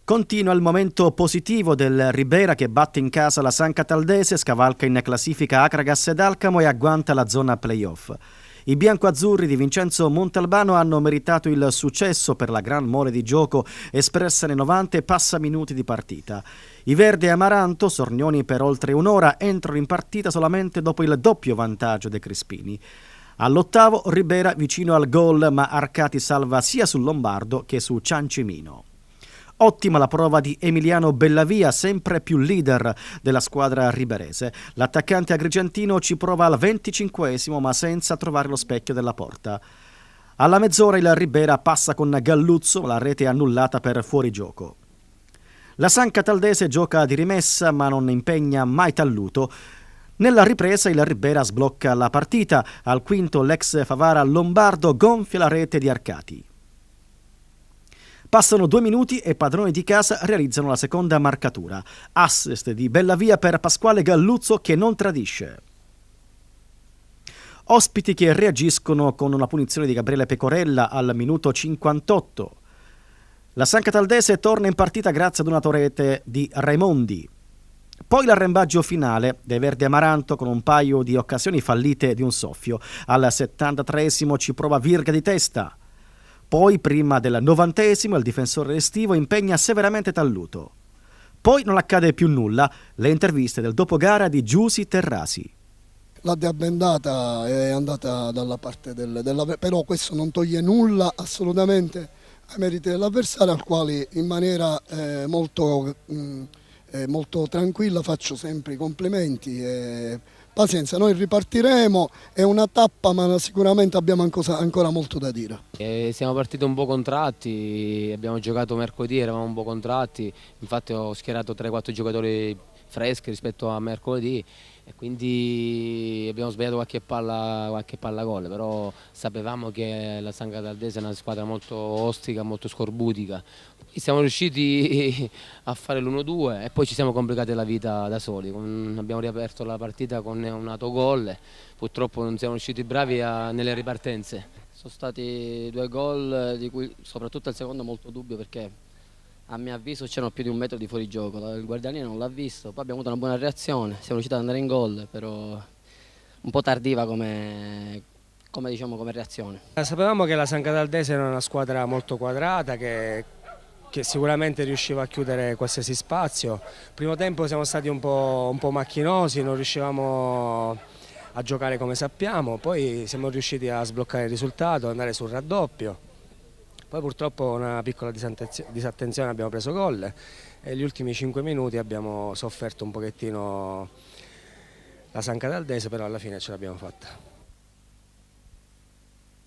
Continua il momento positivo del Ribera che batte in casa la San Cataldese, scavalca in classifica Akragas ed Alcamo e agguanta la zona playoff. I biancoazzurri di Vincenzo Montalbano hanno meritato il successo per la gran mole di gioco espressa nei 90 passaminuti di partita. I Verdi e Amaranto, sornioni per oltre un'ora, entrano in partita solamente dopo il doppio vantaggio dei Crispini. All'8° Ribera vicino al gol, ma Arcati salva sia sul Lombardo che su Ciancimino. Ottima la prova di Emiliano Bellavia, sempre più leader della squadra riberese. L'attaccante agrigentino ci prova al 25°, ma senza trovare lo specchio della porta. Alla mezz'ora il Ribera passa con Galluzzo, la rete è annullata per fuorigioco. La San Cataldese gioca di rimessa, ma non impegna mai Talluto. Nella ripresa il Ribera sblocca la partita. Al quinto l'ex Favara Lombardo gonfia la rete di Arcati. Passano 2 minuti e padroni di casa realizzano la seconda marcatura. Assist di Bellavia per Pasquale Galluzzo che non tradisce. Ospiti che reagiscono con una punizione di Gabriele Pecorella al minuto 58. La San Cataldese torna in partita grazie ad una rete di Raimondi. Poi l'arrembaggio finale dei Verdi Amaranto con un paio di occasioni fallite di un soffio. Al 73° ci prova Virga di testa. Poi, prima del 90°, il difensore estivo impegna severamente Talluto. Poi non accade più nulla. Le interviste del dopogara di Giusi Terrasi. La deabbendata è andata dalla parte però questo non toglie nulla assolutamente ai meriti dell'avversario, al quale in maniera molto tranquilla faccio sempre i complimenti. Pazienza, noi ripartiremo, è una tappa ma sicuramente abbiamo ancora molto da dire. Siamo partiti un po' contratti, abbiamo giocato mercoledì, eravamo un po' contratti, infatti ho schierato 3-4 giocatori freschi rispetto a mercoledì e quindi abbiamo sbagliato qualche palla gol, però sapevamo che la San Cataldese è una squadra molto ostica, molto scorbutica. Siamo riusciti a fare l'1-2 e poi ci siamo complicati la vita da soli. Abbiamo riaperto la partita con un autogol, purtroppo non siamo riusciti bravi nelle ripartenze. Sono stati 2 gol, di cui soprattutto il secondo molto dubbio perché a mio avviso c'erano più di 1 metro di fuorigioco, il guardianiere non l'ha visto, poi abbiamo avuto una buona reazione, siamo riusciti ad andare in gol, però un po' tardiva come reazione. Sapevamo che la San Cataldese era una squadra molto quadrata che sicuramente riusciva a chiudere qualsiasi spazio. Primo tempo siamo stati un po' macchinosi, non riuscivamo a giocare come sappiamo, poi siamo riusciti a sbloccare il risultato, andare sul raddoppio. Poi purtroppo una piccola disattenzione abbiamo preso gol e gli ultimi 5 minuti abbiamo sofferto un pochettino la San Cataldese, però alla fine ce l'abbiamo fatta.